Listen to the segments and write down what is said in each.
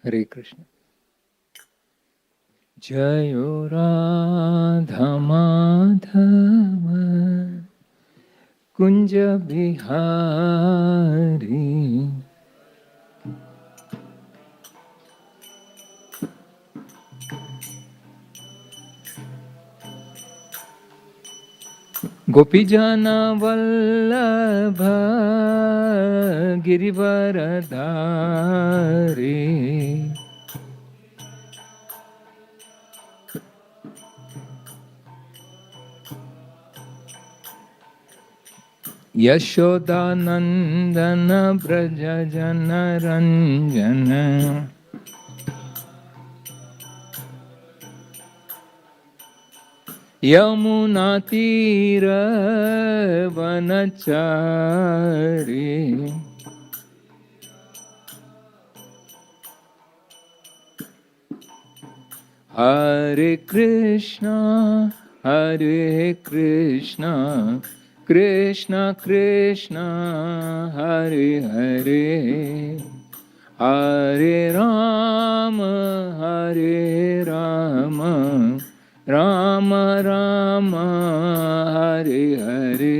हरे कृष्ण। जयो राधा माधव कुंज बिहारी, गोपी जन वल्लभ गिरिवरधारी, यशोदानंदन ब्रज जन रंजन, यमुना तीर वनचारी, हरे कृष्णा कृष्णा कृष्णा हरे हरे, हरे राम राम राम हरे हरे।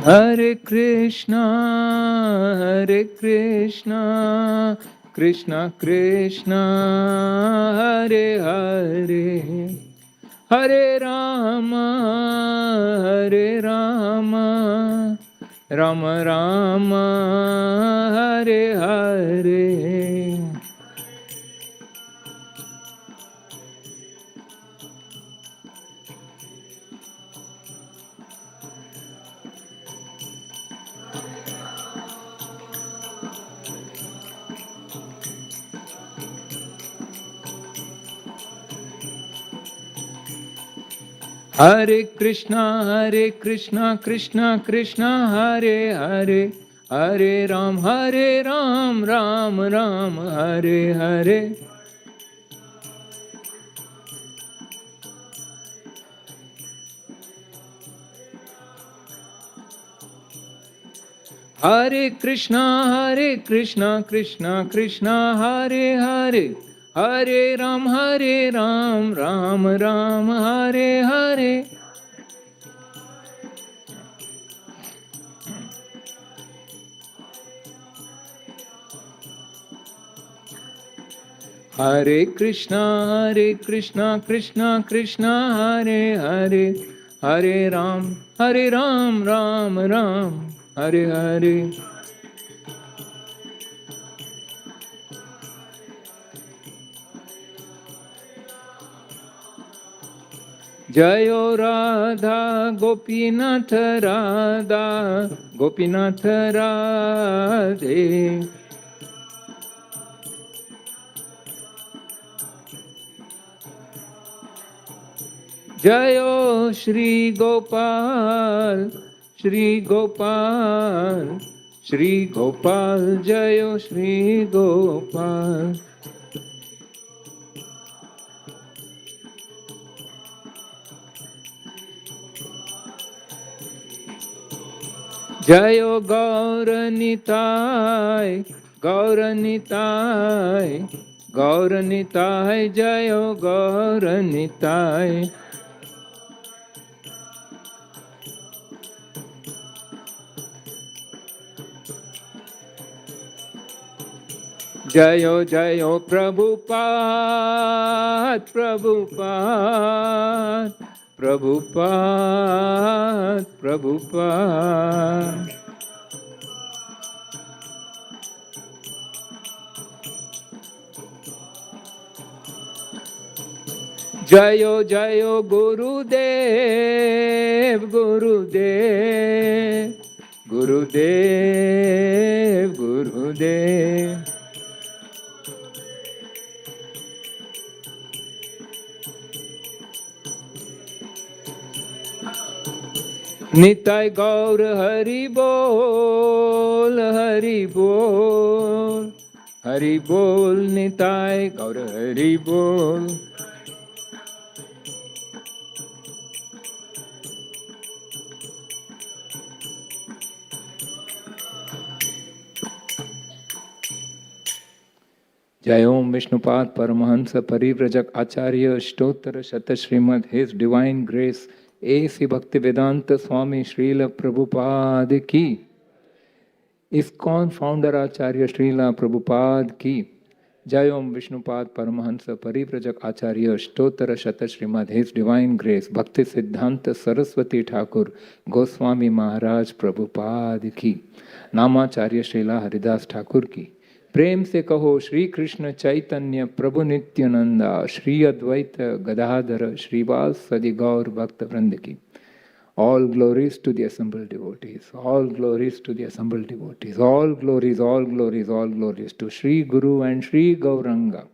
हरे कृष्णा कृष्णा कृष्णा हरे हरे, हरे राम राम राम हरे हरे। हरे कृष्णा कृष्णा कृष्णा हरे हरे, हरे राम राम राम हरे हरे। हरे कृष्णा कृष्णा कृष्णा हरे हरे, हरे राम राम राम हरे हरे। हरे कृष्णा कृष्णा कृष्णा हरे हरे, हरे राम राम राम हरे हरे। जयो राधा गोपीनाथ राधा गोपीनाथ राधे, जयो श्री गोपाल जयो श्री गोपाल। जयो गौरनिताय जयो गौरनिताय। जयो जयो प्रभुपाद जयो जयो गुरुदेव निताय गौर हरि बोल, हरि बोल, हरि बोल, निताय गौर हरि बोल। जय ओम विष्णुपाद परमहंस परिव्रजक आचार्य अष्टोत्तर शत श्रीमद his divine grace A.C. Bhaktivedanta Swami Srila Prabhupada की, ISKCON फाउंडर आचार्य श्रीला प्रभुपाद की जय। ओम विष्णुपाद परमहंस परिव्रजक आचार्य अष्टोत्तर शत श्रीमद हिज डिवाइन ग्रेस भक्ति सिद्धांत सरस्वती ठाकुर गोस्वामी महाराज प्रभुपाद की, नामाचार्य श्रीला हरिदास ठाकुर की। प्रेम से कहो श्री कृष्ण चैतन्य प्रभु नित्यानंदा, श्री अद्वैत गदाधर श्रीवासदि गौर भक्त वृंद की। All glories to the assembled devotees, all glories to the assembled devotees, all glories, all glories, all glories to Sri Guru and Sri Gauranga.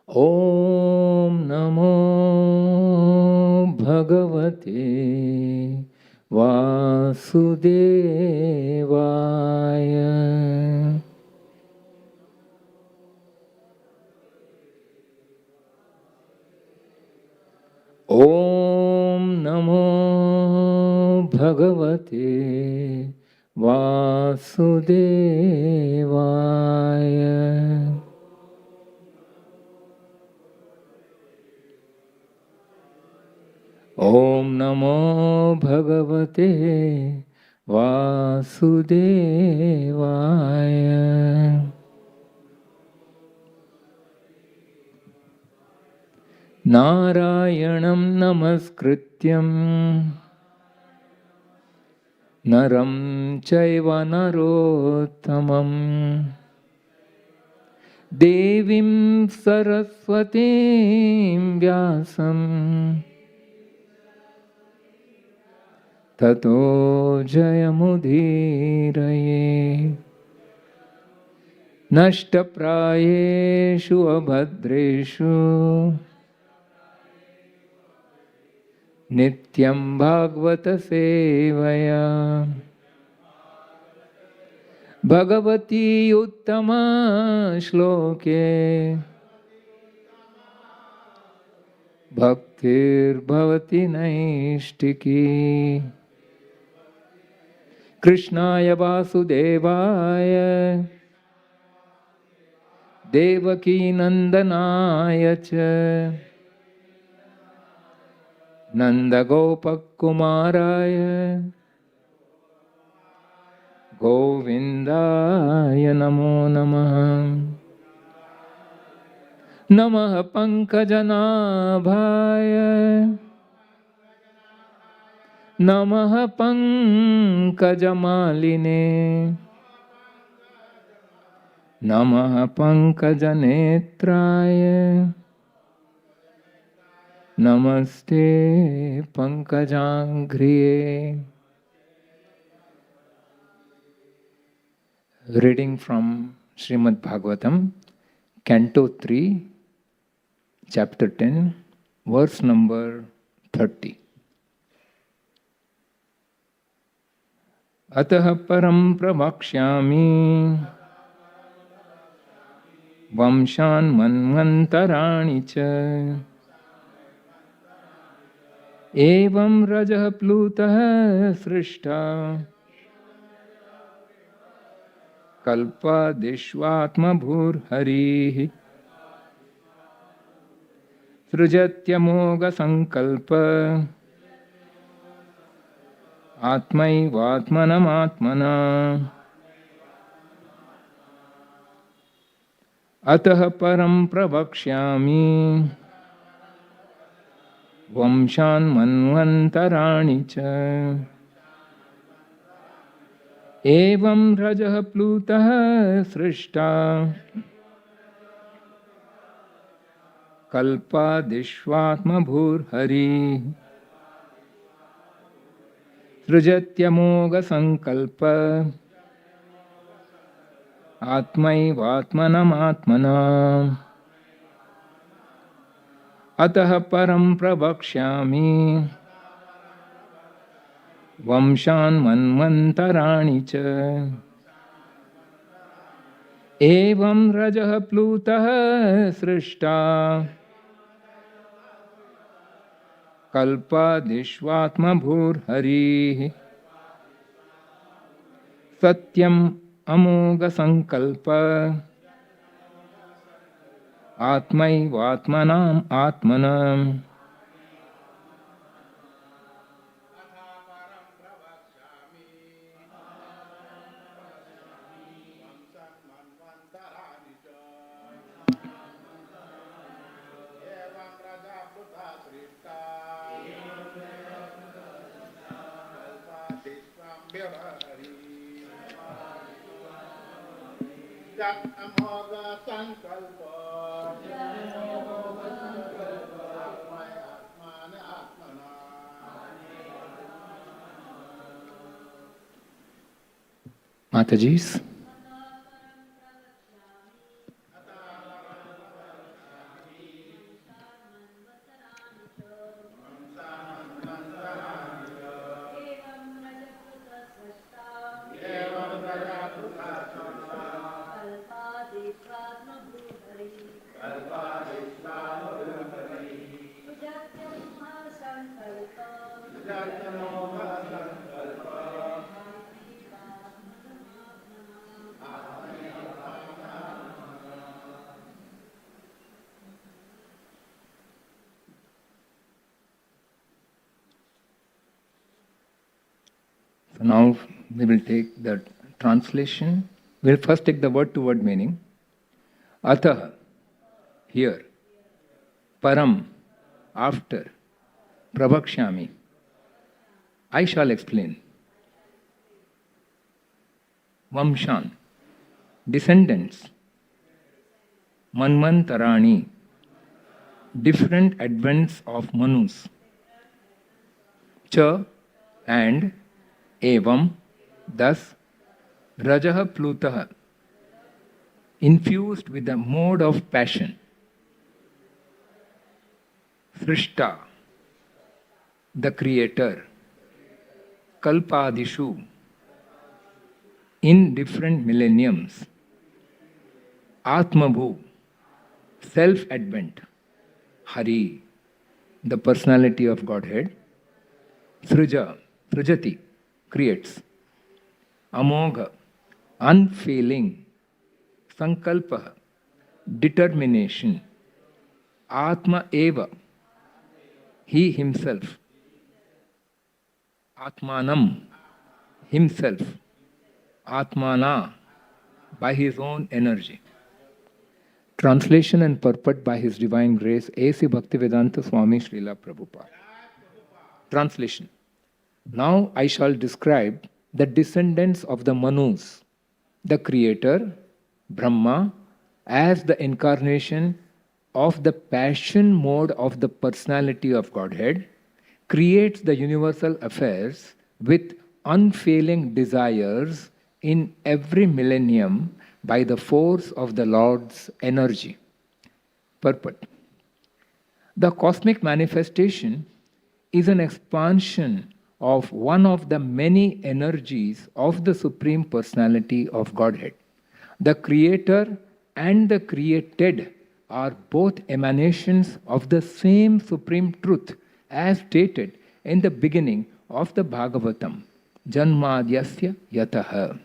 Om Namo Bhagavate Vasudevaya. Om Namo Bhagavate Vasudevaya. Om Namo Bhagavate Vasudevaya. Narayanam namaskrityam naram chaiva narottamam devim saraswatim vyasam tato jayamudhiraye. Nashtaprayeshu abhadreshu Nityam Bhagavata Sevaya. Bhagavati Uttama Shloke Bhaktir Bhavati Naishtiki. Krishnaya Vasudevaya Devaki Nandanaya Cha Nanda Gopakumaraya Govindaya Namo Namaha. Namaha Pankajanabhaya Namaha Pankajamaline Namaha Pankajanetraya Namaste Pankajangriye. Reading from Srimad Bhagavatam, Canto 3, Chapter 10, verse number 30. Atah param pravakshyami vamshan manvantarani cha evam rajah plutah srishta kalpa dishvatma bhur harihi srujatyamoga sankalpa atmaivatmanam atah param pravakshyami vamshan manvantarani cha evam rajah plutah srishta kalpa dishvatma bhur hari srujatyamoga sankalpa atmaivatmanam atah param pravakshyami Vamshan manvantaraणि च एवं रजः प्लूतः सृष्टा कल्पादिष्वात्मभूर्हरिः सत्यम् अमोघसङ्कल्प आत्मैवात्मनाम् आत्मनम् Mataji's. So now we will take the translation. We will first take the word-to-word meaning. Atah, here. Param, after. Prabhakshami, I shall explain. Vamshan, descendants. Manvantarani, different advents of Manus. Cha, and evam, thus, Rajah Plutah, infused with the mode of passion. Srishta, the creator. Kalpadishu, in different millenniums. Atmabhu, self-advent. Hari, the personality of Godhead. Srija, Srijati, creates. Amogha, unfailing. Sankalpa, determination. Atma eva, he himself. Atmanam, himself. Atmana, by his own energy. Translation and purport by His Divine Grace A.C. Bhaktivedanta Swami Srila Prabhupada. Translation. Now I shall describe the descendants of the Manus, the creator, Brahma, as the incarnation of the passion mode of the personality of Godhead, creates the universal affairs with unfailing desires in every millennium by the force of the Lord's energy. Purport. The cosmic manifestation is an expansion of one of the many energies of the Supreme Personality of Godhead. The Creator and the created are both emanations of the same Supreme Truth as stated in the beginning of the Bhagavatam. Janmadyasya yataha.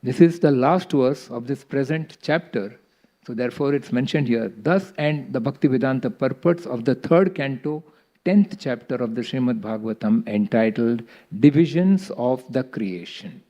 This is the last verse of this present chapter, so therefore it's mentioned here. Thus end the Bhaktivedanta purports of the third canto, 10th chapter of the Srimad Bhagavatam, entitled Divisions of the Creation.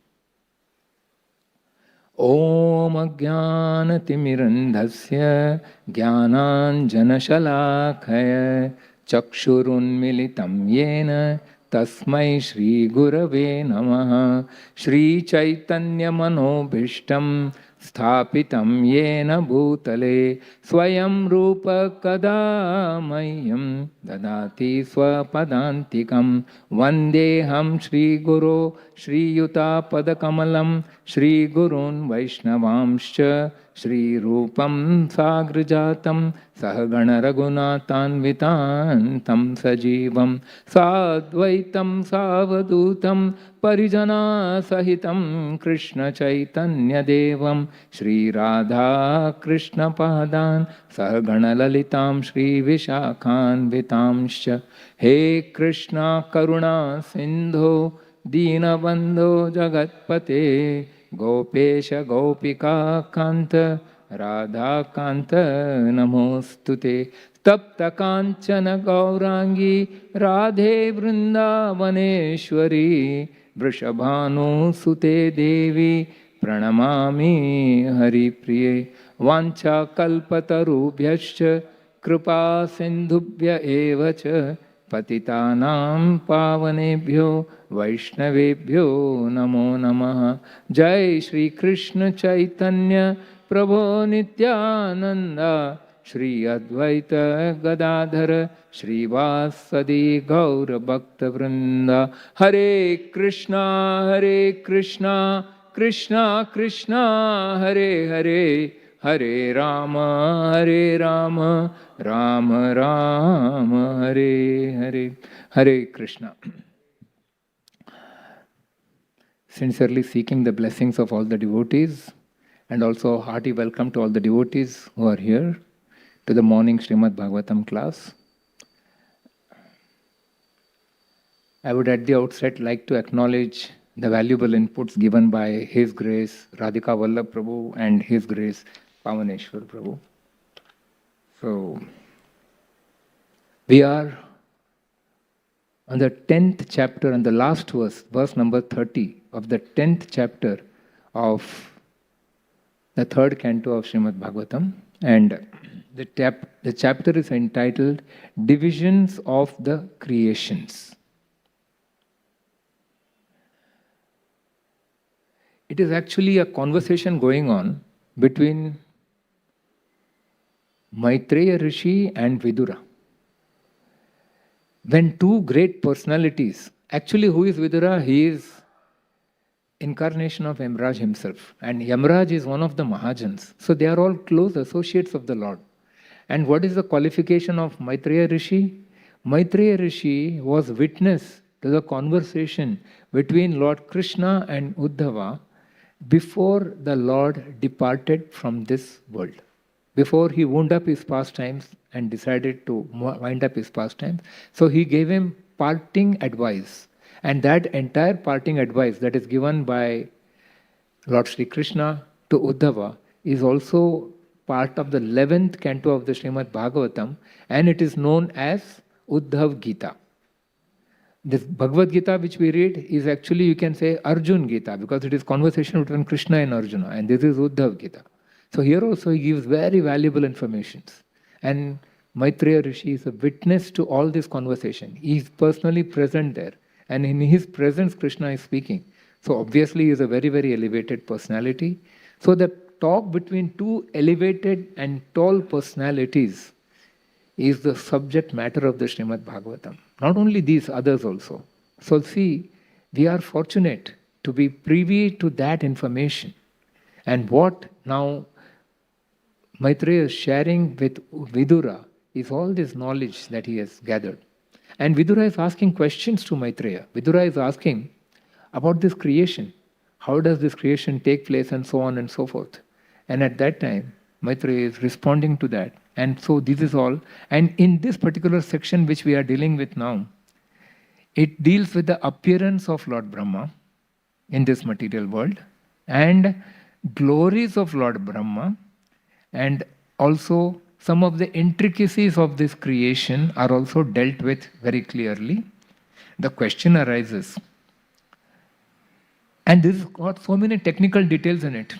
Om Ajnanatimirandhasya Jnananjanashalakaya Chakshurunmilitam Yena Tasmai Shri Gurave Namaha. Shri Chaitanya Manobhishtam Sthapitam Yena Bhutale Swayam Rupa Kadamayam Dadati Swapadantikam Vandeham Shri Guru Shri Yuta Padakamalam Shri Gurun Vaishnavamscha Shri Rupam Sagrajatam Sahagana Raghunatanvitantam Sajivam Sadvaitam Savadutam Parijana Sahitam Krishna Chaitanya Devam Shri Radha Krishna Padan Sahagana Lalitam Shri Vishakhan Vitamscha He Krishna Karuna Sindho Dinabandho Jagatpate Gopesha Gopika Kanta Radha Kanta Namostute Tapta Kanchana Gaurangi Radhe Vrindavaneshwari Vrishabhanu Sute Devi Pranamami Hari Priye Vancha Kalpatarubhyascha Kripa Sindhubhya Evacha Patitanam Pavanebhyo Vaishnavebhyo Namo Namaha Jai Shri Krishna Chaitanya Prabhu Nityananda Shri Advaita Gadadhara Shri Vasadi Gaura Bhakta Vrinda Hare Krishna Krishna Krishna Hare Hare Hare Rama Rama Rama Hare Hare Hare Krishna. Sincerely seeking the blessings of all the devotees, and also hearty welcome to all the devotees who are here to the morning Srimad Bhagavatam class. I would at the outset like to acknowledge the valuable inputs given by His Grace Radhika Vallabh Prabhu and His Grace Pavaneshwar Prabhu. So, we are on the 10th chapter and the last verse, verse number 30 of the 10th chapter of the third canto of Srimad Bhagavatam, and the chapter is entitled Divisions of the Creations. It is actually a conversation going on between Maitreya Rishi and Vidura. When two great personalities, actually who is Vidura? He is incarnation of Yamraj himself, and Yamraj is one of the Mahajans. So they are all close associates of the Lord. And what is the qualification of Maitreya Rishi? Maitreya Rishi was witness to the conversation between Lord Krishna and Uddhava before the Lord departed from this world. Before he wound up his pastimes and decided to wind up his pastimes. So he gave him parting advice. And that entire parting advice that is given by Lord Sri Krishna to Uddhava is also part of the 11th canto of the Srimad Bhagavatam, and it is known as Uddhav Gita. This Bhagavad Gita which we read is actually, you can say, Arjun Gita, because it is conversation between Krishna and Arjuna, and this is Uddhav Gita. So here also he gives very valuable information. And Maitreya Rishi is a witness to all this conversation. He is personally present there. And in his presence, Krishna is speaking. So obviously he is a very, very elevated personality. So the talk between two elevated and tall personalities is the subject matter of the Srimad Bhagavatam. Not only these, others also. So see, we are fortunate to be privy to that information. And what now Maitreya is sharing with Vidura is all this knowledge that he has gathered. And Vidura is asking questions to Maitreya. Vidura is asking about this creation. How does this creation take place, and so on and so forth. And at that time, Maitreya is responding to that. And so this is all. And in this particular section which we are dealing with now, it deals with the appearance of Lord Brahma in this material world and glories of Lord Brahma, and also some of the intricacies of this creation are also dealt with very clearly. The question arises, and this has got so many technical details in it.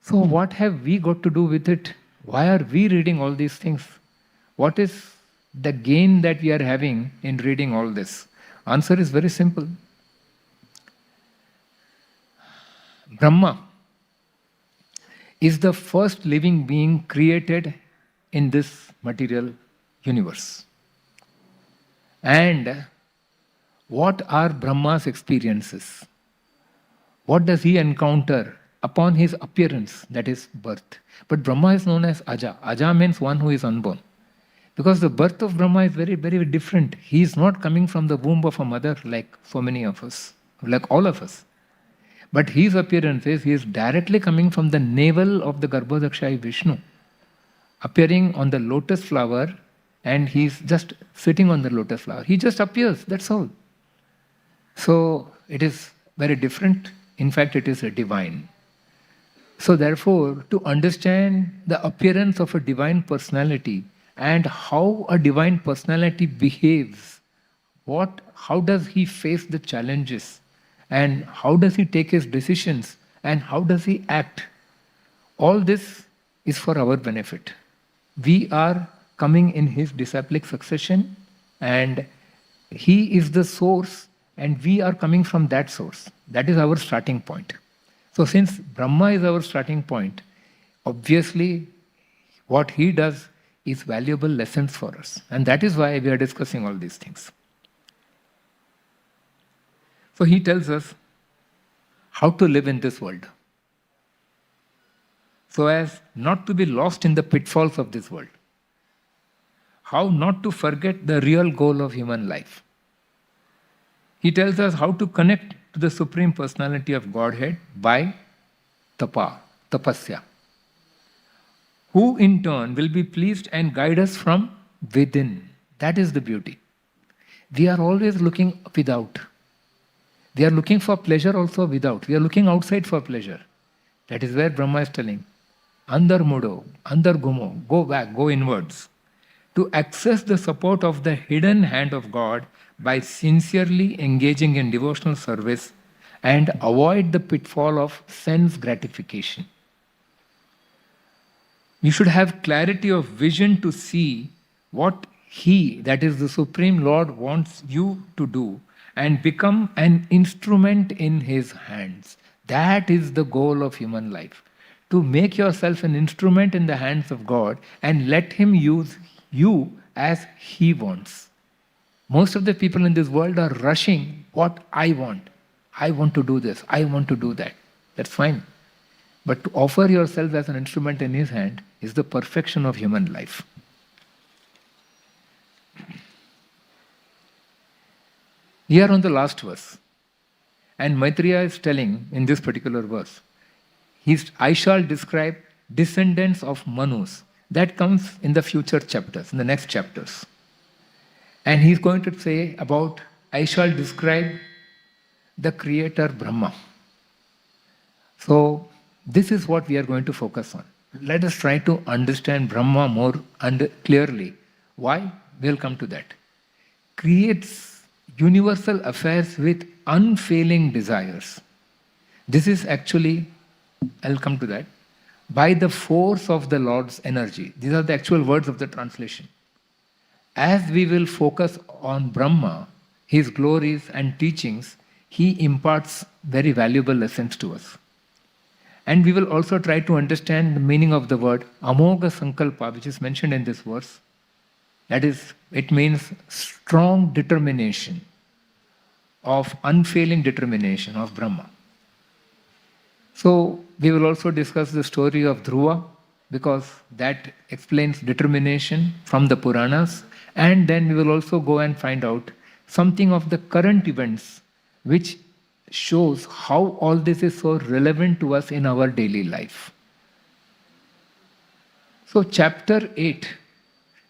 So what have we got to do with it? Why are we reading all these things? What is the gain that we are having in reading all this? Answer is very simple. Brahma is the first living being created in this material universe. And what are Brahma's experiences? What does he encounter upon his appearance, that is birth. But Brahma is known as Aja. Aja means one who is unborn. Because the birth of Brahma is very, very different. He is not coming from the womb of a mother like so many of us, like all of us. But his appearance is, he is directly coming from the navel of the Garbhodakshai Vishnu, appearing on the lotus flower, and he is just sitting on the lotus flower. He just appears, that's all. So it is very different. In fact, it is a divine. So therefore, to understand the appearance of a divine personality and how a divine personality behaves, how does he face the challenges, and how does he take his decisions, and how does he act, all this is for our benefit. We are coming in his disciplic succession, and he is the source, and we are coming from that source. That is our starting point. So since Brahma is our starting point, obviously what he does is valuable lessons for us. And that is why we are discussing all these things. So he tells us how to live in this world, so as not to be lost in the pitfalls of this world. How not to forget the real goal of human life. He tells us how to connect to the Supreme Personality of Godhead by tapasya, who in turn will be pleased and guide us from within. That is the beauty. We are always looking without. We are looking for pleasure also without. We are looking outside for pleasure. That is where Brahma is telling, Andar mudo, andar gumo, go back, go inwards. To access the support of the hidden hand of God by sincerely engaging in devotional service and avoid the pitfall of sense gratification. You should have clarity of vision to see what He, that is the Supreme Lord, wants you to do and become an instrument in His hands. That is the goal of human life. To make yourself an instrument in the hands of God and let Him use you as He wants. Most of the people in this world are rushing what I want. I want to do this, I want to do that. That's fine. But to offer yourself as an instrument in His hand is the perfection of human life. Here on the last verse, and Maitreya is telling in this particular verse, I shall describe descendants of Manus. That comes in the future chapters, in the next chapters. And he's going to say about, I shall describe the creator Brahma. So this is what we are going to focus on. Let us try to understand Brahma more clearly. Why? We'll come to that. Creates universal affairs with unfailing desires. This is actually, I'll come to that, by the force of the Lord's energy. These are the actual words of the translation. As we will focus on Brahma, his glories and teachings, he imparts very valuable lessons to us. And we will also try to understand the meaning of the word Amoga Sankalpa, which is mentioned in this verse. That is, it means strong determination, of unfailing determination of Brahma. So we will also discuss the story of Dhruva, because that explains determination from the Puranas. And then we will also go and find out something of the current events which shows how all this is so relevant to us in our daily life. So chapter 8,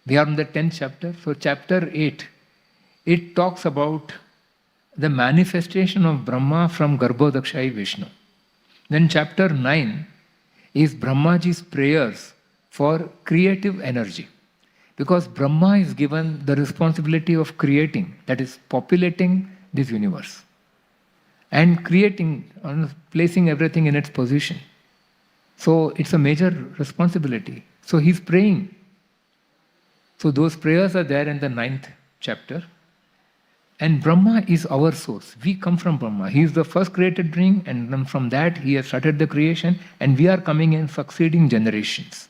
we are in the 10th chapter. So chapter 8, it talks about the manifestation of Brahma from Garbhodakshai Vishnu. Then chapter 9 is Brahmaji's prayers for creative energy. Because Brahma is given the responsibility of creating, that is populating this universe. And creating, placing everything in its position. So it's a major responsibility. So he's praying. So those prayers are there in the 9th chapter. And Brahma is our source. We come from Brahma. He is the first created being, and then from that he has started the creation, and we are coming in succeeding generations.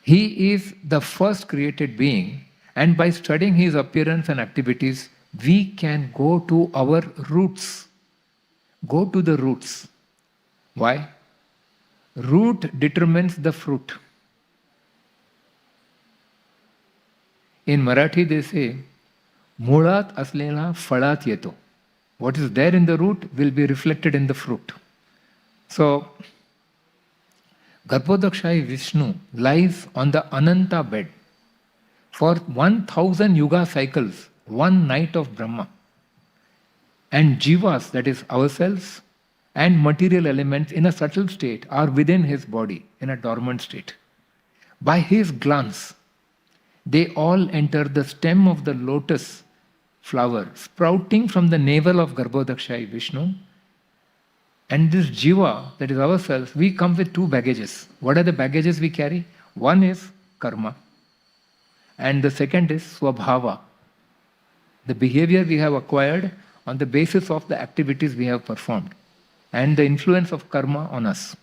He is the first created being, and by studying his appearance and activities, we can go to our roots. Go to the roots. Why? Root determines the fruit. In Marathi they say, Muळात असलेला फळात येतो. What is there in the root will be reflected in the fruit. So, Garbhodakshai Vishnu lies on the Ananta bed for 1000 yuga cycles, one night of Brahma. And jivas, that is ourselves, and material elements in a subtle state are within his body, in a dormant state. By his glance, they all enter the stem of the lotus flower sprouting from the navel of Garbhodakshai Vishnu. And this jiva, that is ourselves, we come with two baggages. What are the baggages we carry? One is karma, and the second is swabhava, the behavior we have acquired on the basis of the activities we have performed, and the influence of karma on us.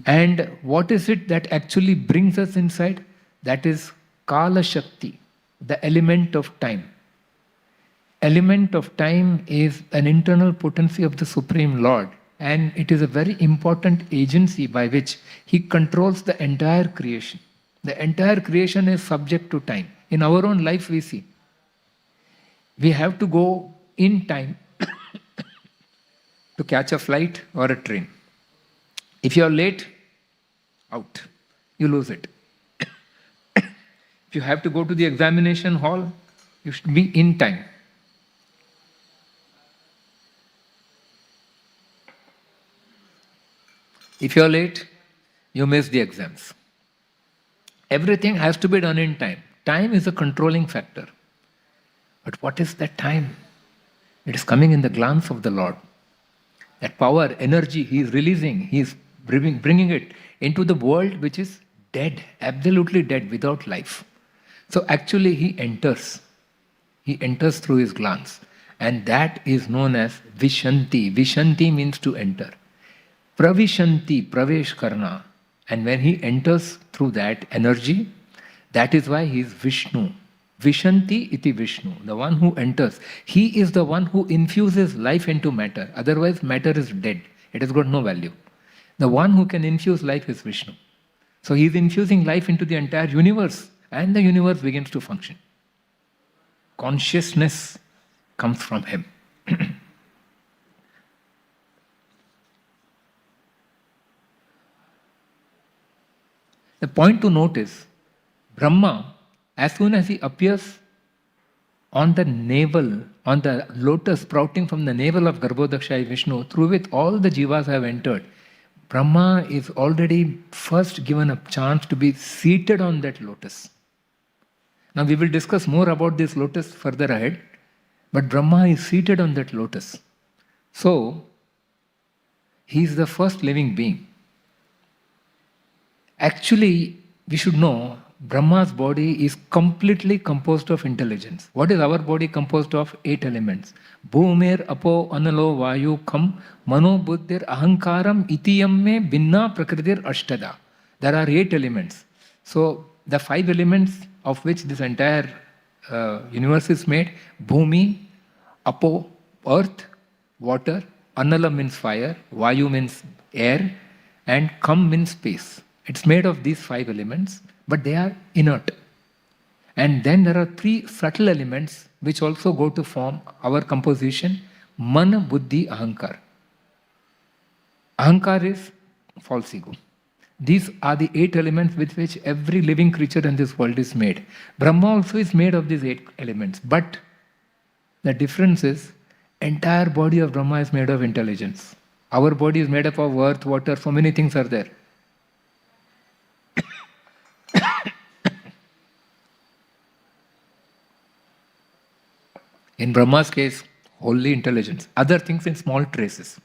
And what is it that actually brings us inside? That is Kala Shakti, the element of time. Element of time is an internal potency of the Supreme Lord, and it is a very important agency by which he controls the entire creation. The entire creation is subject to time. In our own life we see, we have to go in time to catch a flight or a train. If you are late, out, you lose it. If you have to go to the examination hall, you should be in time. If you are late, you miss the exams. Everything has to be done in time. Time is a controlling factor. But what is that time? It is coming in the glance of the Lord. That power, energy he is releasing, he is bringing it into the world which is dead, absolutely dead, without life. So actually he enters. He enters through his glance. And that is known as Vishanti. Vishanti means to enter. Pravishanti, Pravesh Karna. And when he enters through that energy, that is why he is Vishnu. Vishanti iti Vishnu, the one who enters. He is the one who infuses life into matter. Otherwise, matter is dead. It has got no value. The one who can infuse life is Vishnu. So he is infusing life into the entire universe, and the universe begins to function. Consciousness comes from him. The point to note is, Brahma, as soon as he appears on the navel, on the lotus sprouting from the navel of Garbhodakshai Vishnu, through which all the jivas have entered, Brahma is already first given a chance to be seated on that lotus. Now we will discuss more about this lotus further ahead, but Brahma is seated on that lotus. So, he is the first living being. Actually, we should know Brahma's body is completely composed of intelligence. What is our body composed of? 8 elements. Bhumir, Apo, Analo, Vayu, Kham, Mano, Buddhir, Ahankaram, Itiyam me, Binna, Prakritir, Ashtada. There are 8 elements. So, the 5 elements of which this entire universe is made, Bhumi, Apo, earth, water, Anala means fire, Vayu means air, and Kham means space. It's made of these 5 elements, but they are inert. And then there are 3 subtle elements which also go to form our composition, Mana, Buddhi, Ahankar. Ahankar is false ego. These are the 8 elements with which every living creature in this world is made. Brahma also is made of these 8 elements, but the difference is, entire body of Brahma is made of intelligence. Our body is made up of earth, water, so many things are there. In Brahma's case, wholly intelligence. Other things in small traces.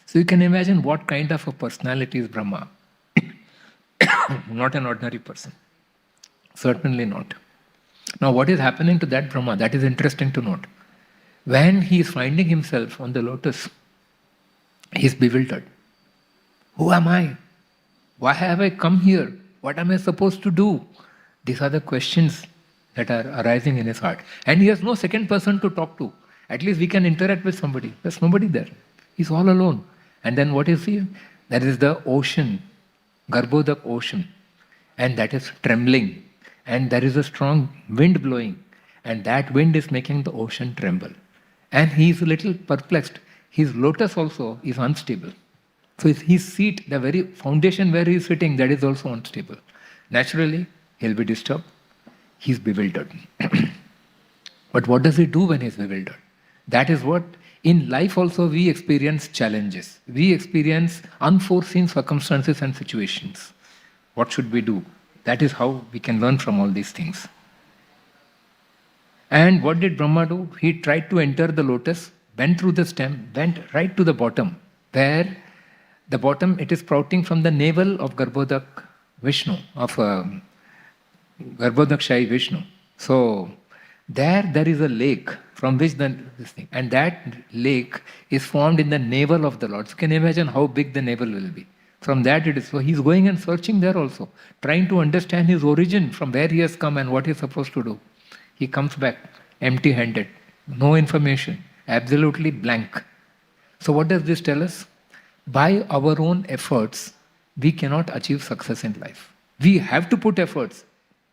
So you can imagine what kind of a personality is Brahma. Not an ordinary person. Certainly not. Now what is happening to that Brahma? That is interesting to note. When he is finding himself on the lotus, he is bewildered. Who am I? Why have I come here? What am I supposed to do? These are the questions that are arising in his heart. And he has no second person to talk to. At least we can interact with somebody. There's nobody there. He's all alone. And then what is he? That is the ocean, Garbhodak ocean, and that is trembling. And there is a strong wind blowing, and that wind is making the ocean tremble. And he is a little perplexed. His lotus also is unstable. So his seat, the very foundation where he is sitting, that is also unstable. Naturally, he'll be disturbed. He's bewildered. But what does he do when he's bewildered? That is what, in life also we experience challenges. We experience unforeseen circumstances and situations. What should we do? That is how we can learn from all these things. And what did Brahma do? He tried to enter the lotus, bent through the stem, went right to the bottom, where the bottom, it is sprouting from the navel of Garbhodak Vishnu, of Garbhodak Shai Vishnu. So there is a lake from which this thing, and that lake is formed in the navel of the Lord. So you can imagine how big the navel will be. From that it is, so he's going and searching there also, trying to understand his origin, from where he has come and what he's supposed to do. He comes back empty-handed, no information, absolutely blank. So what does this tell us? By our own efforts, we cannot achieve success in life. We have to put efforts.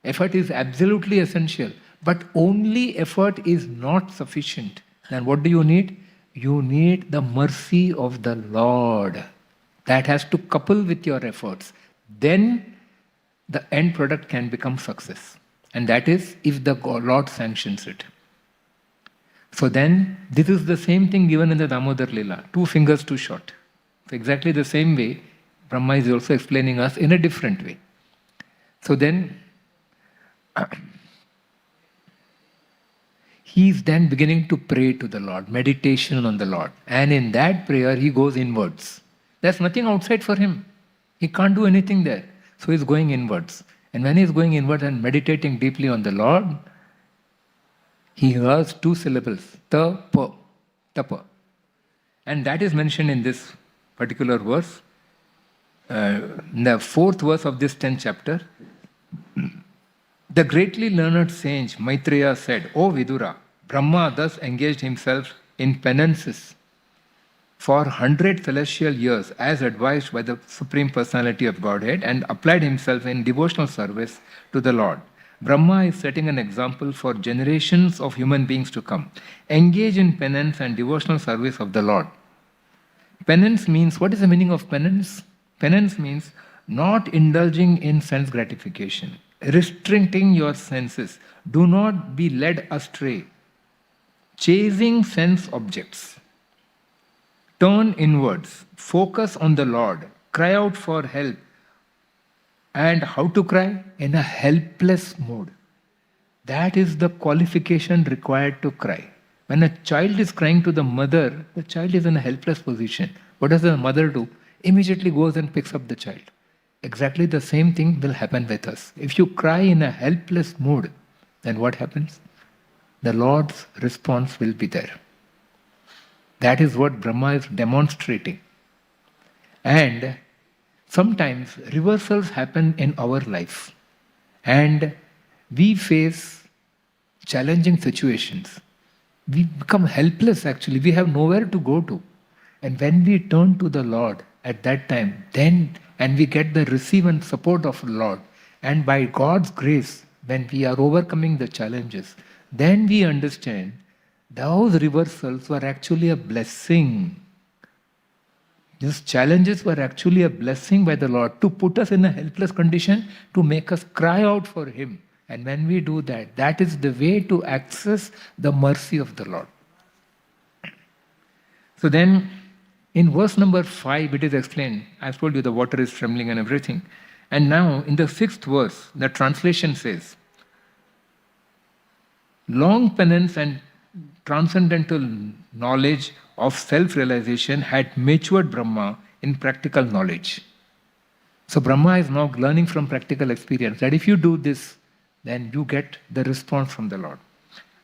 Effort is absolutely essential, but only effort is not sufficient. Then what do you need? You need the mercy of the Lord. That has to couple with your efforts. Then the end product can become success. And that is if the Lord sanctions it. So then, this is the same thing given in the Damodar Lila, 2 fingers too short. So exactly the same way, Brahma is also explaining us in a different way. So then, he is then beginning to pray to the Lord, meditation on the Lord. And in that prayer, he goes inwards. There's nothing outside for him. He can't do anything there. So he's going inwards. And when he's going inward and meditating deeply on the Lord, he hears 2 syllables, tapa, tapa. And that is mentioned in this particular verse, in the 4th verse of this 10th chapter. The greatly learned sage Maitreya said, O Vidura, Brahma thus engaged himself in penances for 100 celestial years as advised by the Supreme Personality of Godhead and applied himself in devotional service to the Lord. Brahma is setting an example for generations of human beings to come. Engage in penance and devotional service of the Lord. Penance means, what is the meaning of penance? Penance means not indulging in sense gratification, restricting your senses. Do not be led astray, chasing sense objects. Turn inwards, focus on the Lord, cry out for help. And how to cry? In a helpless mode. That is the qualification required to cry. When a child is crying to the mother, the child is in a helpless position. What does the mother do? Immediately goes and picks up the child. Exactly the same thing will happen with us. If you cry in a helpless mood, then what happens? The Lord's response will be there. That is what Brahma is demonstrating. And sometimes reversals happen in our life. And we face challenging situations. We become helpless actually. We have nowhere to go to. And when we turn to the Lord at that time, then, and we get the receive and support of the Lord, and by God's grace, when we are overcoming the challenges, then we understand those reversals were actually a blessing. These challenges were actually a blessing by the Lord to put us in a helpless condition, to make us cry out for Him. And when we do that, that is the way to access the mercy of the Lord. So then, in verse number 5, it is explained. I've told you the water is trembling and everything. And now, in the 6th verse, the translation says, long penance and transcendental knowledge of self-realization had matured Brahma in practical knowledge. So Brahma is now learning from practical experience that if you do this, then you get the response from the Lord.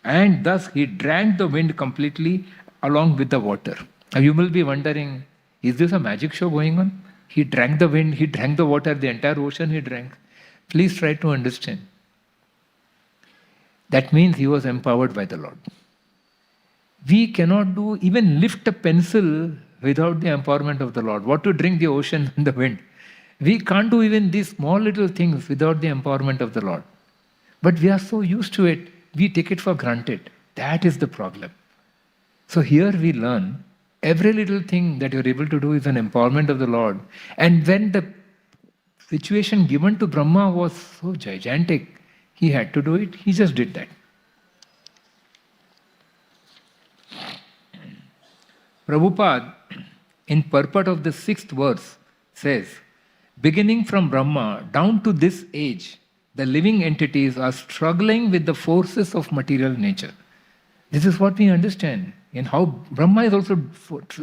And thus he drank the wind completely along with the water. Now you will be wondering, is this a magic show going on? He drank the wind, he drank the water, the entire ocean he drank. Please try to understand. That means he was empowered by the Lord. We cannot even lift a pencil without the empowerment of the Lord. What to drink the ocean and the wind. We can't do even these small little things without the empowerment of the Lord. But we are so used to it, we take it for granted. That is the problem. So here we learn every little thing that you're able to do is an empowerment of the Lord. And when the situation given to Brahma was so gigantic, he had to do it, he just did that. Prabhupada, in purport of the 6th verse, says, beginning from Brahma down to this age, the living entities are struggling with the forces of material nature. This is what we understand in how Brahma is also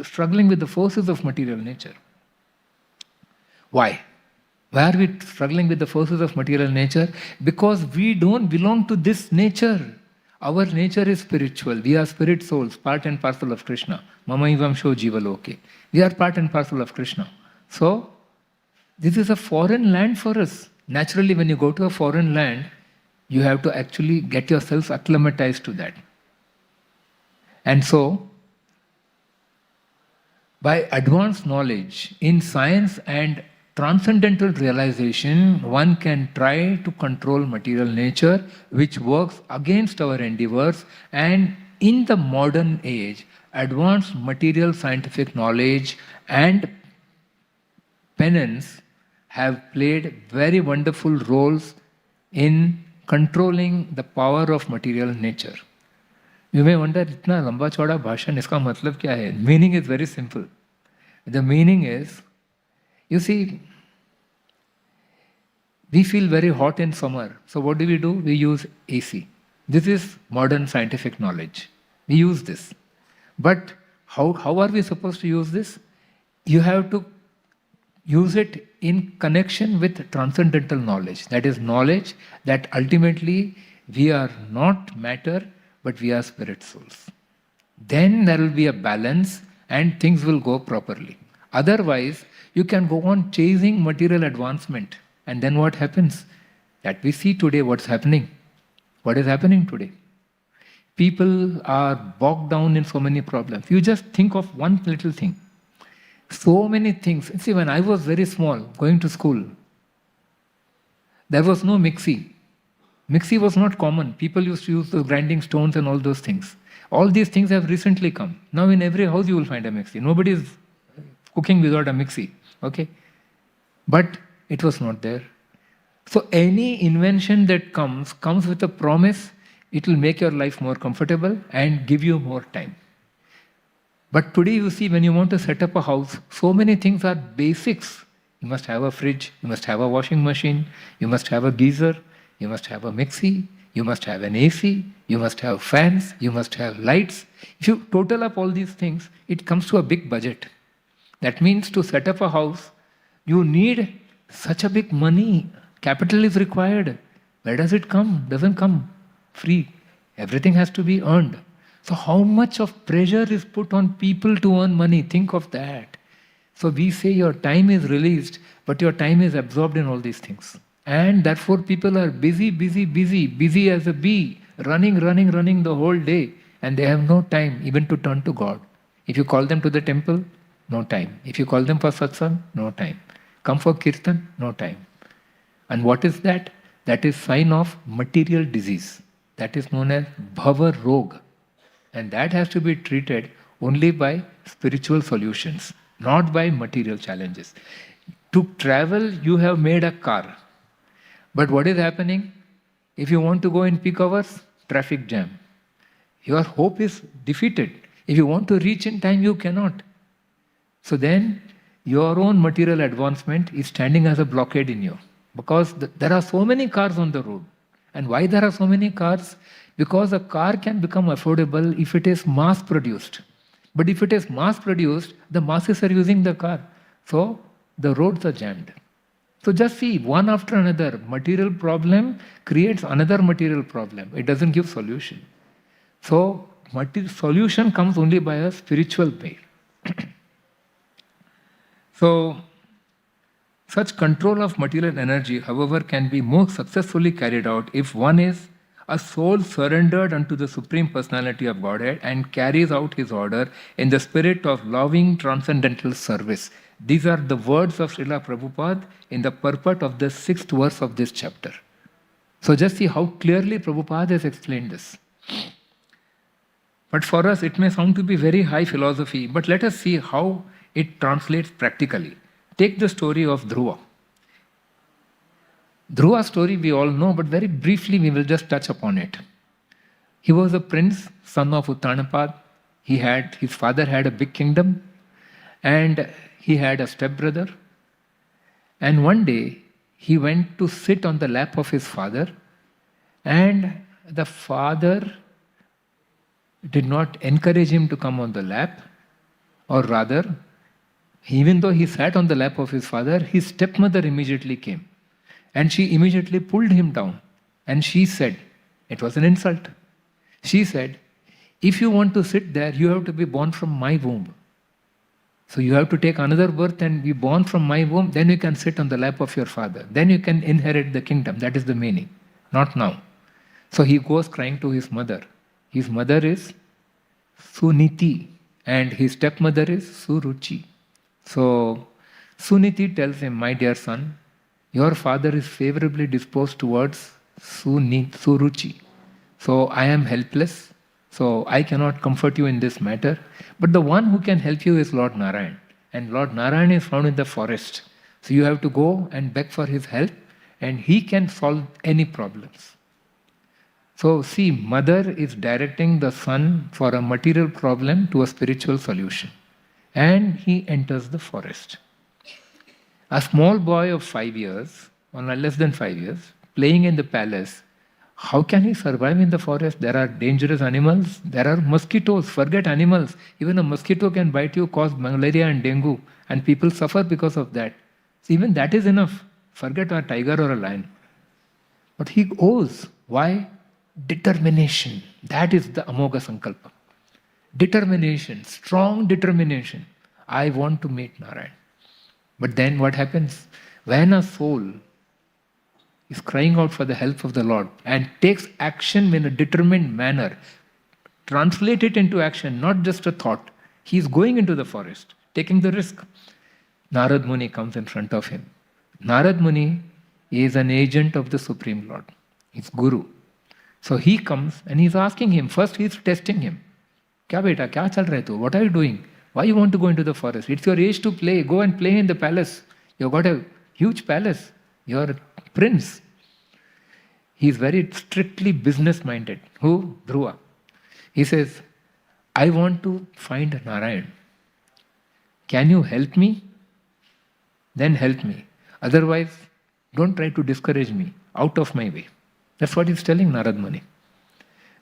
struggling with the forces of material nature. Why? Why are we struggling with the forces of material nature? Because we don't belong to this nature. Our nature is spiritual. We are spirit souls, part and parcel of Krishna. Mama ivam sho jiva loke. We are part and parcel of Krishna. So, this is a foreign land for us. Naturally, when you go to a foreign land, you have to actually get yourself acclimatized to that. And so, by advanced knowledge in science and transcendental realization, one can try to control material nature, which works against our endeavors. And in the modern age, advanced material scientific knowledge and penance have played very wonderful roles in controlling the power of material nature. You may wonder, itna lamba chauda bhashan, iska matlab kya hai? Meaning is very simple. The meaning is, you see, we feel very hot in summer. So what do? We use AC. This is modern scientific knowledge. We use this. But how are we supposed to use this? You have to use it in connection with transcendental knowledge. That is knowledge that ultimately we are not matter, but we are spirit souls. Then there will be a balance and things will go properly. Otherwise, you can go on chasing material advancement. And then what happens? That we see today what's happening. What is happening today? People are bogged down in so many problems. You just think of one little thing. So many things. See, when I was very small, going to school, there was no mixie. Mixie was not common. People used to use the grinding stones and all those things. All these things have recently come. Now in every house you will find a mixie. Nobody is cooking without a mixie. Okay? But it was not there. So any invention that comes with a promise, it will make your life more comfortable and give you more time. But today you see, when you want to set up a house, so many things are basics. You must have a fridge, you must have a washing machine, you must have a geyser, you must have a mixie, you must have an AC, you must have fans, you must have lights. If you total up all these things, it comes to a big budget. That means to set up a house, you need such a big money. Capital is required. Where does it come? Doesn't come free. Everything has to be earned. So how much of pressure is put on people to earn money? Think of that. So we say your time is released, but your time is absorbed in all these things. And therefore people are busy as a bee, running the whole day. And they have no time even to turn to God. If you call them to the temple, no time. If you call them for satsang, no time. Come for kirtan, no time. And what is that? That is sign of material disease. That is known as bhava rog. And that has to be treated only by spiritual solutions, not by material challenges. To travel, you have made a car. But what is happening? If you want to go in peak hours, traffic jam. Your hope is defeated. If you want to reach in time, you cannot. So then, your own material advancement is standing as a blockade in you. Because there are so many cars on the road. And why there are so many cars? Because a car can become affordable if it is mass produced. But if it is mass produced, the masses are using the car. So the roads are jammed. So just see, one after another, material problem creates another material problem. It doesn't give solution. So solution comes only by a spiritual way. So such control of material energy, however, can be more successfully carried out if one is A soul surrendered unto the Supreme Personality of Godhead and carries out his order in the spirit of loving transcendental service. These are the words of Srila Prabhupada in the purport of the 6th verse of this chapter. So just see how clearly Prabhupada has explained this. But for us, it may sound to be very high philosophy, but let us see how it translates practically. Take the story of Dhruva. Dhruva's story we all know, but very briefly we will just touch upon it. He was a prince, son of Uttanapad. His father had a big kingdom, and he had a stepbrother. And one day, he went to sit on the lap of his father, and the father did not encourage him to come on the lap, or rather, even though he sat on the lap of his father, his stepmother immediately came. And she immediately pulled him down. And she said, it was an insult. She said, if you want to sit there, you have to be born from my womb. So you have to take another birth and be born from my womb, then you can sit on the lap of your father. Then you can inherit the kingdom. That is the meaning. Not now. So he goes crying to his mother. His mother is Suniti and his stepmother is Suruchi. So Suniti tells him, my dear son, your father is favorably disposed towards Suruchi. So I am helpless. So I cannot comfort you in this matter. But the one who can help you is Lord Narayan. And Lord Narayan is found in the forest. So you have to go and beg for his help, and he can solve any problems. So see, mother is directing the son for a material problem to a spiritual solution. And he enters the forest. A small boy of 5 years, or less than 5 years, playing in the palace, how can he survive in the forest? There are dangerous animals, there are mosquitoes, forget animals. Even a mosquito can bite you, cause malaria and dengue, and people suffer because of that. So even that is enough. Forget a tiger or a lion. But he owes. Why? Determination. That is the Amoga Sankalpa. Determination, strong determination. I want to meet Narayan. But then what happens? When a soul is crying out for the help of the Lord and takes action in a determined manner, translate it into action, not just a thought. He is going into the forest, taking the risk. Narad Muni comes in front of him. Narad Muni is an agent of the Supreme Lord. He's Guru. So he comes and he's asking him, first he's testing him. Kya beta, kya chal rahe tu? What are you doing? Why you want to go into the forest? It's your age to play. Go and play in the palace. You've got a huge palace. You're a prince. He's very strictly business-minded. Who? Dhruva. He says, I want to find Narayan. Can you help me? Then help me. Otherwise, don't try to discourage me. Out of my way. That's what he's telling Narad Muni.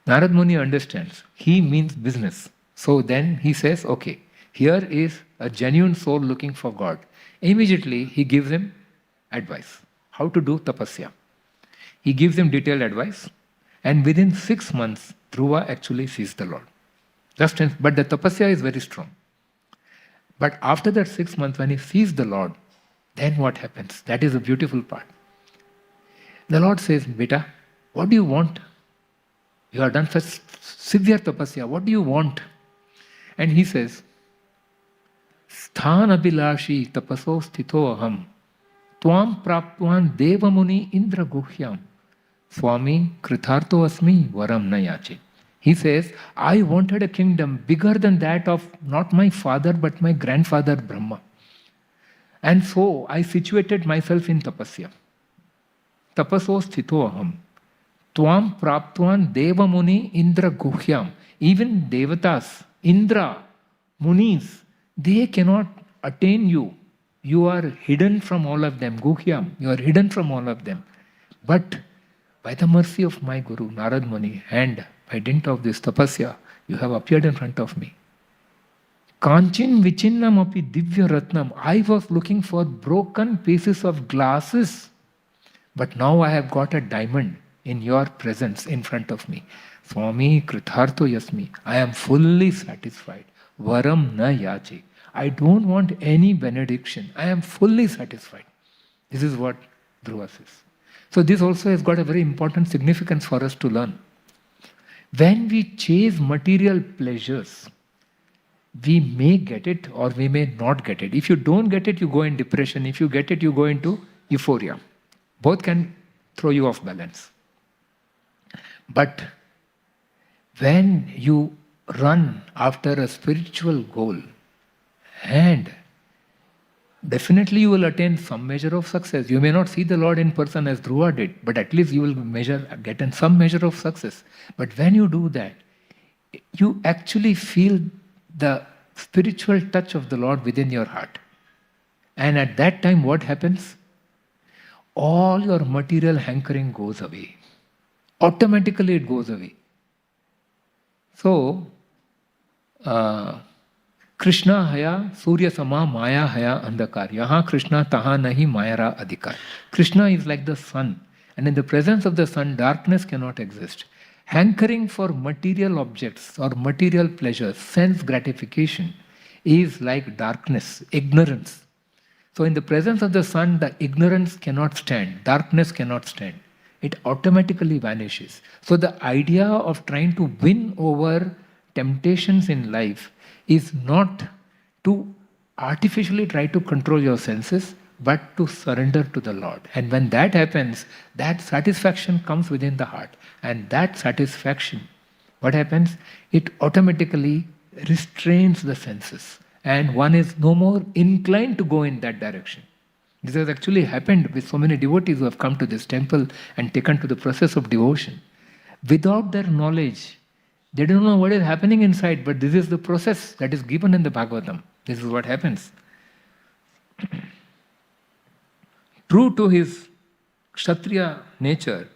Narad Muni understands. He means business. So then he says, okay, here is a genuine soul looking for God. Immediately he gives him advice. How to do tapasya. He gives him detailed advice. And within 6 months, Dhruva actually sees the Lord. But the tapasya is very strong. But after that 6 months, when he sees the Lord, then what happens? That is a beautiful part. The Lord says, Beta, what do you want? You have done such severe tapasya. What do you want? And he says, Sthan abhilashi tapaso sthito aham tvam praptvan devamuni indra guhyam swami kritharto asmi varam nayache. He says, I wanted a kingdom bigger than that of not my father but my grandfather Brahma. And so I situated myself in tapasya. Tapaso sthito aham tvam praptvan devamuni indra guhyam. Even devatas, Indra, Munis, they cannot attain you. You are hidden from all of them. Guhyam, you are hidden from all of them. But by the mercy of my Guru, Narad Muni, and by dint of this tapasya, you have appeared in front of me. Kanchin vichinnam api divya ratnam. I was looking for broken pieces of glasses. But now I have got a diamond in your presence in front of me. Swami Kritharto Yasmi. I am fully satisfied. Varam na yache. I don't want any benediction. I am fully satisfied. This is what Dhruva says. So this also has got a very important significance for us to learn. When we chase material pleasures, we may get it or we may not get it. If you don't get it, you go in depression. If you get it, you go into euphoria. Both can throw you off balance. But when you run after a spiritual goal, and definitely you will attain some measure of success. You may not see the Lord in person as Dhruva did, but at least you will get in some measure of success. But when you do that, you actually feel the spiritual touch of the Lord within your heart. And at that time, what happens? All your material hankering goes away. Automatically it goes away. So, Krishna haya Surya sama maya haya andhakar. Yaha Krishna taha nahi mayara adhikar. Krishna is like the sun, and in the presence of the sun, darkness cannot exist. Hankering for material objects or material pleasures, sense gratification, is like darkness, ignorance. So in the presence of the sun, the ignorance cannot stand, darkness cannot stand. It automatically vanishes. So the idea of trying to win over temptations in life is not to artificially try to control your senses, but to surrender to the Lord. And when that happens, that satisfaction comes within the heart. And that satisfaction, what happens? It automatically restrains the senses. And one is no more inclined to go in that direction. This has actually happened with so many devotees who have come to this temple and taken to the process of devotion. Without their knowledge, they don't know what is happening inside, but this is the process that is given in the Bhagavatam. This is what happens. True to his Kshatriya nature,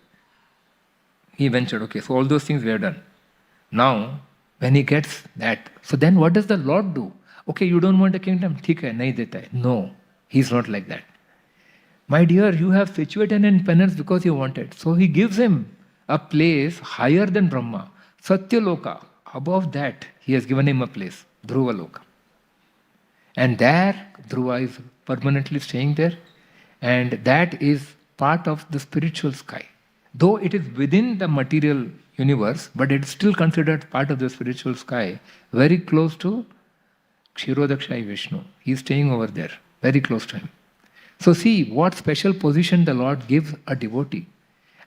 he ventured, okay, so all those things we have done. Now, when he gets that, so then what does the Lord do? Okay, you don't want the kingdom, theek hai, nahi deta hai. No, he's not like that. My dear, you have situated in penance because you want it. So he gives him a place higher than Brahma. Satya Loka, above that, he has given him a place, Dhruva Loka. And there, Dhruva is permanently staying there, and that is part of the spiritual sky. Though it is within the material universe, but it is still considered part of the spiritual sky, very close to Kshirodakshai Vishnu. He is staying over there, very close to him. So see what special position the Lord gives a devotee.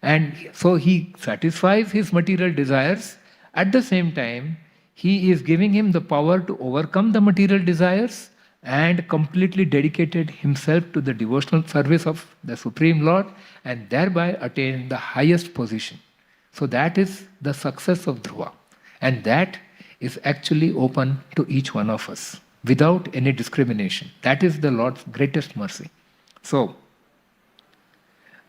And so he satisfies his material desires. At the same time, he is giving him the power to overcome the material desires and completely dedicated himself to the devotional service of the Supreme Lord and thereby attain the highest position. So that is the success of Dhruva. And that is actually open to each one of us without any discrimination. That is the Lord's greatest mercy. So,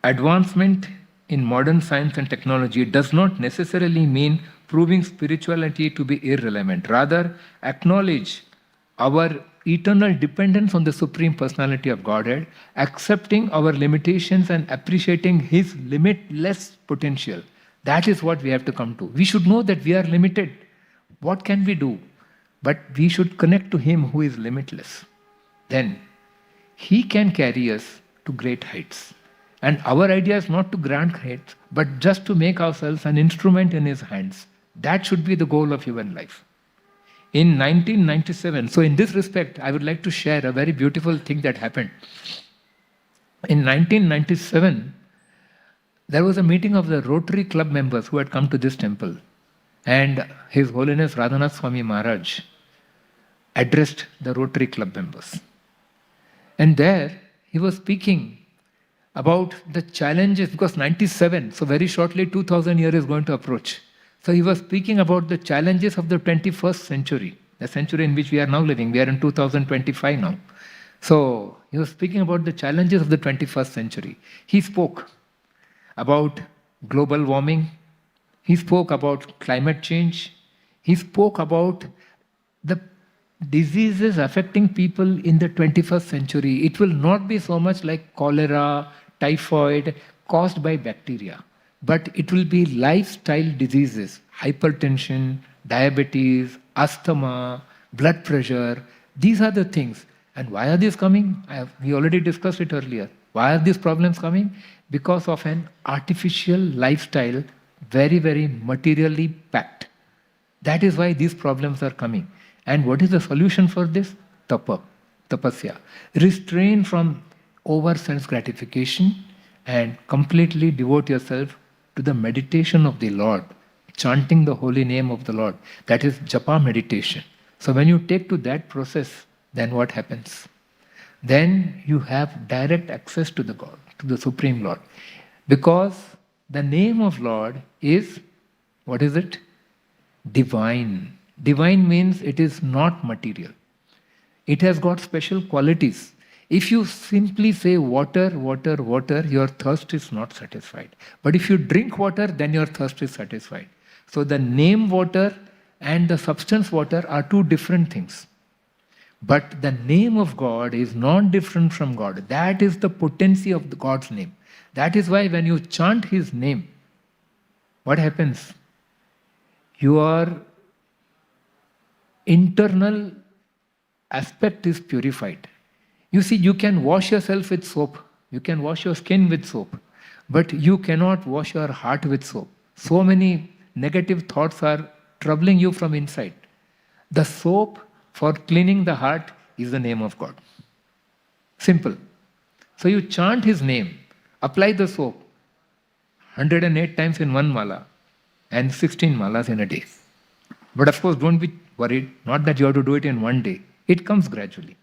advancement in modern science and technology does not necessarily mean proving spirituality to be irrelevant. Rather, acknowledge our eternal dependence on the Supreme Personality of Godhead, accepting our limitations and appreciating His limitless potential. That is what we have to come to. We should know that we are limited. What can we do? But we should connect to Him who is limitless. Then He can carry us to great heights. And our idea is not to grant heights, but just to make ourselves an instrument in His hands. That should be the goal of human life. In 1997, so in this respect, I would like to share a very beautiful thing that happened. In 1997, there was a meeting of the Rotary Club members who had come to this temple. And His Holiness Radhanath Swami Maharaj addressed the Rotary Club members. And there, he was speaking about the challenges, because 97, so very shortly 2000 years is going to approach. So he was speaking about the challenges of the 21st century, the century in which we are now living. We are in 2025 now. So he was speaking about the challenges of the 21st century. He spoke about global warming. He spoke about climate change. He spoke about the diseases affecting people in the 21st century. It will not be so much like cholera, typhoid, caused by bacteria, but it will be lifestyle diseases, hypertension, diabetes, asthma, blood pressure. These are the things. And why are these coming? We already discussed it earlier. Why are these problems coming? because of an artificial lifestyle, very, very materially packed. That is why these problems are coming. And what is the solution for this? Tapasya. Restrain from over sense gratification and completely devote yourself to the meditation of the Lord, chanting the holy name of the Lord. That is japa meditation. So when you take to that process, then what happens? Then you have direct access to the God, to the Supreme Lord. Because the name of Lord is, what is it? Divine. Divine means it is not material. It has got special qualities. If you simply say water, water, water, your thirst is not satisfied. But if you drink water, then your thirst is satisfied. So the name water and the substance water are two different things. But the name of God is not different from God. That is the potency of God's name. That is why when you chant His name, what happens? Your internal aspect is purified. You see, you can wash yourself with soap. You can wash your skin with soap. But you cannot wash your heart with soap. So many negative thoughts are troubling you from inside. The soap for cleaning the heart is the name of God. Simple. So you chant His name, apply the soap 108 times in one mala and 16 malas in a day. But of course, don't be worried, not that you have to do it in one day. It comes gradually.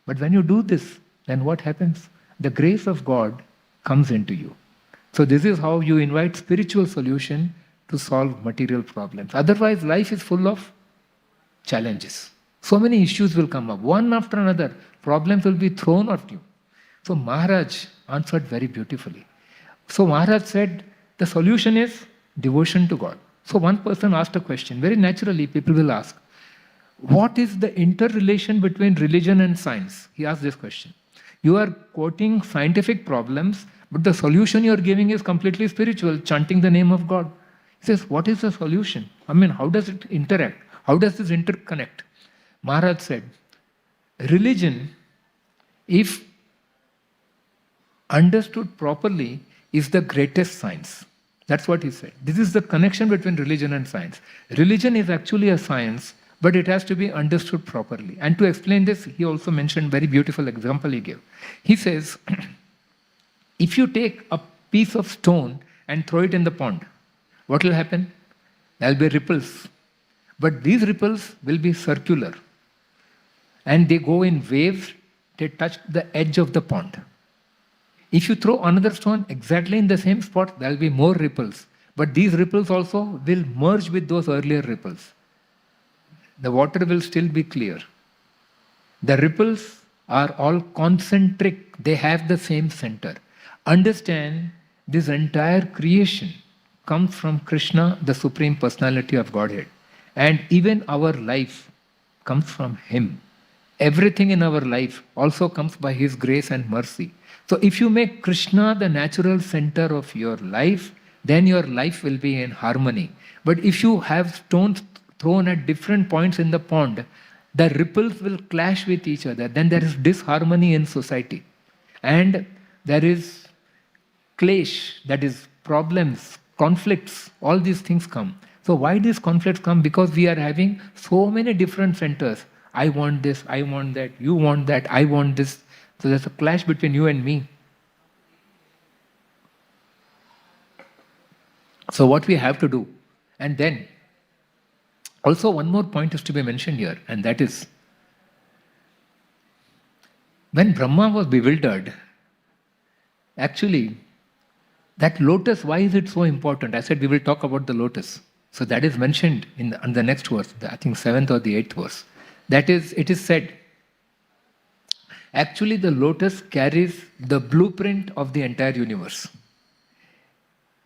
But when you do this, then what happens? The grace of God comes into you. So this is how you invite spiritual solution to solve material problems. Otherwise, life is full of challenges. So many issues will come up. One after another, problems will be thrown at you. So Maharaj answered very beautifully. So Maharaj said, the solution is devotion to God. So one person asked a question. Very naturally, people will ask, what is the interrelation between religion and science? He asked this question. You are quoting scientific problems, but the solution you are giving is completely spiritual, chanting the name of God. He says, what is the solution? I mean, how does it interact? How does this interconnect? Maharaj said, religion, if understood properly, is the greatest science. That's what he said. This is the connection between religion and science. Religion is actually a science, but it has to be understood properly. And to explain this, he also mentioned very beautiful example he gave. He says, if you take a piece of stone and throw it in the pond, what will happen? There will be ripples. But these ripples will be circular. And they go in waves, they touch the edge of the pond. If you throw another stone exactly in the same spot, there will be more ripples. But these ripples also will merge with those earlier ripples. The water will still be clear. The ripples are all concentric. They have the same center. Understand, this entire creation comes from Krishna, the Supreme Personality of Godhead. And even our life comes from Him. Everything in our life also comes by His grace and mercy. So if you make Krishna the natural center of your life, then your life will be in harmony. But if you have stones thrown at different points in the pond, the ripples will clash with each other. Then there is disharmony in society. And there is clash, that is problems, conflicts, all these things come. So why these conflicts come? Because we are having so many different centers. I want this, I want that, you want that, I want this. So there's a clash between you and me. So what we have to do, and then also one more point is to be mentioned here, and that is, when Brahma was bewildered, actually, that lotus, why is it so important? I said we will talk about the lotus. So that is mentioned in the next verse, I think 7th or the 8th verse. That is, it is said, actually the lotus carries the blueprint of the entire universe.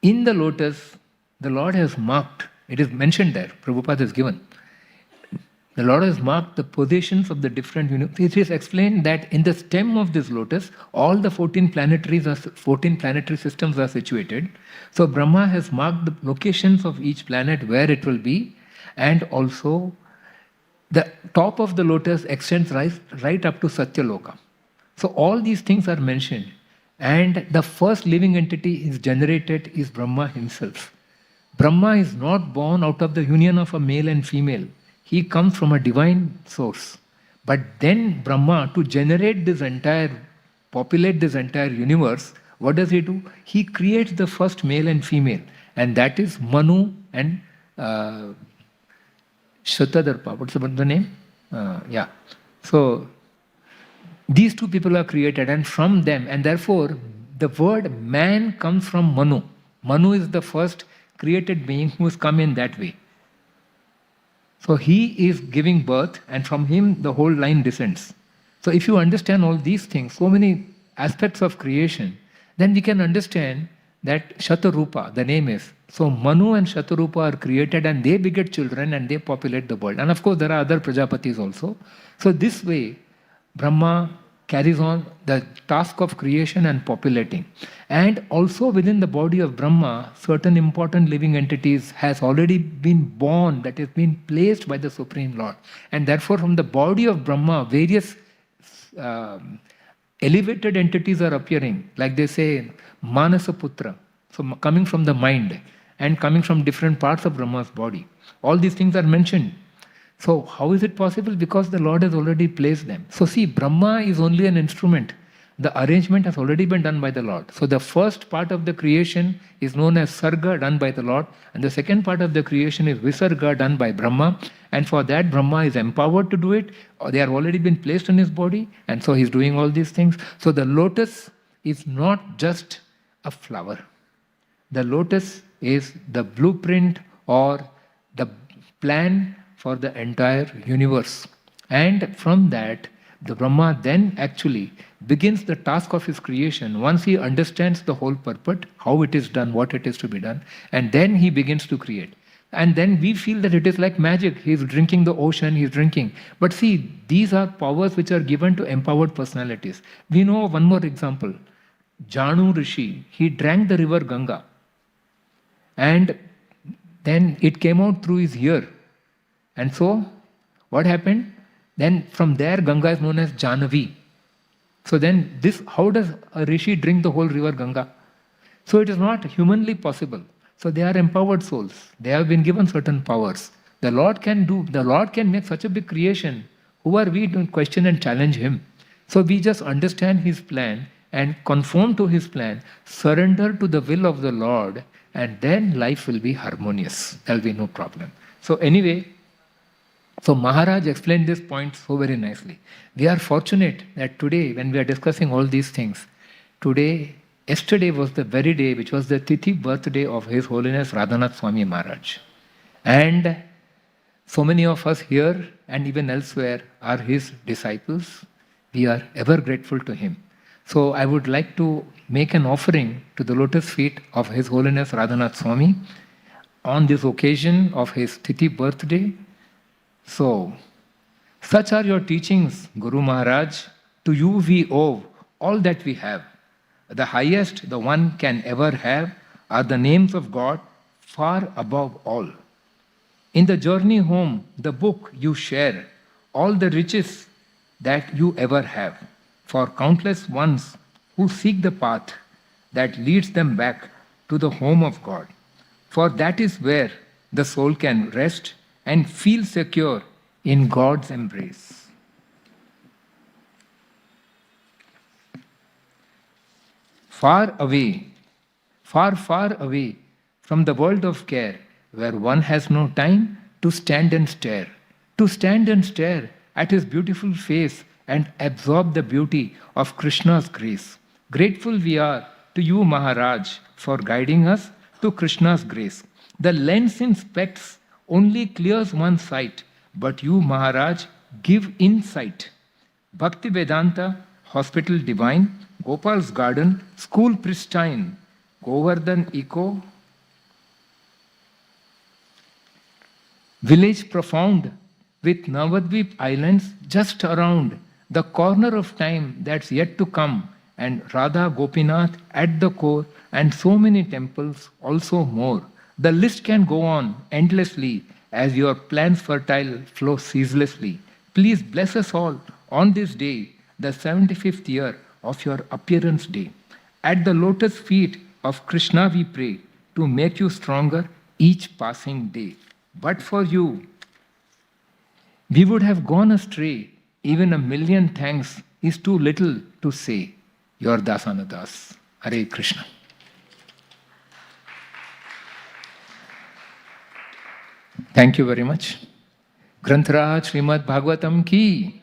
In the lotus, the Lord has marked, it is mentioned there, Prabhupada has given, the Lord has marked the positions of the different universes. It is explained that in the stem of this lotus, all the 14 planetary systems are situated. So Brahma has marked the locations of each planet where it will be, and also the top of the lotus extends right up to Satyaloka. So all these things are mentioned. And the first living entity is generated is Brahma himself. Brahma is not born out of the union of a male and female. He comes from a divine source. But then Brahma, to generate this entire, populate this entire universe, what does he do? He creates the first male and female. And that is Manu and Shatadarpa. What's the name? Yeah. So these two people are created, and from them, and therefore the word man comes from Manu. Manu is the first created being who has come in that way. So he is giving birth, and from him the whole line descends. So if you understand all these things, so many aspects of creation, then we can understand that Shatarupa, the name is. So Manu and Shatarupa are created, and they beget children and they populate the world. And of course there are other Prajapatis also. So this way Brahma carries on the task of creation and populating. And also within the body of Brahma, certain important living entities has already been born, that has been placed by the Supreme Lord. And therefore from the body of Brahma, various elevated entities are appearing. Like they say, Manasaputra, so coming from the mind and coming from different parts of Brahma's body. All these things are mentioned. So how is it possible? Because the Lord has already placed them. So see, Brahma is only an instrument. The arrangement has already been done by the Lord. So the first part of the creation is known as Sarga, done by the Lord. And the second part of the creation is Visarga, done by Brahma. And for that, Brahma is empowered to do it. Or they have already been placed in his body. And so he's doing all these things. So the lotus is not just a flower. The lotus is the blueprint or the plan for the entire universe. And from that, the Brahma then actually begins the task of his creation once he understands the whole purport, how it is done, what it is to be done, and then he begins to create. And then we feel that it is like magic. He is drinking the ocean, he is drinking. But see, these are powers which are given to empowered personalities. We know one more example. Janu Rishi, he drank the river Ganga. And then it came out through his ear. And so, what happened? Then from there, Ganga is known as Jahnavi. So then, how does a rishi drink the whole river Ganga? So it is not humanly possible. So they are empowered souls. They have been given certain powers. The Lord can make such a big creation. Who are we to question and challenge him? So we just understand his plan and conform to his plan, surrender to the will of the Lord, and then life will be harmonious. There will be no problem. So anyway, so Maharaj explained this point so very nicely. We are fortunate that today, when we are discussing all these things, yesterday was the very day which was the Tithi birthday of His Holiness Radhanath Swami Maharaj. And so many of us here and even elsewhere are his disciples. We are ever grateful to him. So I would like to make an offering to the lotus feet of His Holiness Radhanath Swami on this occasion of his Tithi birthday. So, such are your teachings, Guru Maharaj. To you we owe all that we have. The highest the one can ever have are the names of God far above all. In the journey home, the book you share, all the riches that you ever have, for countless ones who seek the path that leads them back to the home of God. For that is where the soul can rest and feel secure in God's embrace. Far away, far, far away from the world of care, where one has no time to stand and stare at his beautiful face and absorb the beauty of Krishna's grace. Grateful we are to you, Maharaj, for guiding us to Krishna's grace. The lens in specs only clears one's sight, but you, Maharaj, give insight. Bhakti Vedanta, hospital divine, Gopal's garden, school pristine, Govardhan eco, village profound, with Navadvip islands just around, the corner of time that's yet to come, and Radha Gopinath at the core, and so many temples, also more. The list can go on endlessly as your plans fertile flow ceaselessly. Please bless us all on this day, the 75th year of your appearance day. At the lotus feet of Krishna we pray to make you stronger each passing day. But for you, we would have gone astray. Even a million thanks is too little to say. Your Dasanadas. Hare Krishna. Thank you very much. Grantaraj Srimad Bhagavatam ki.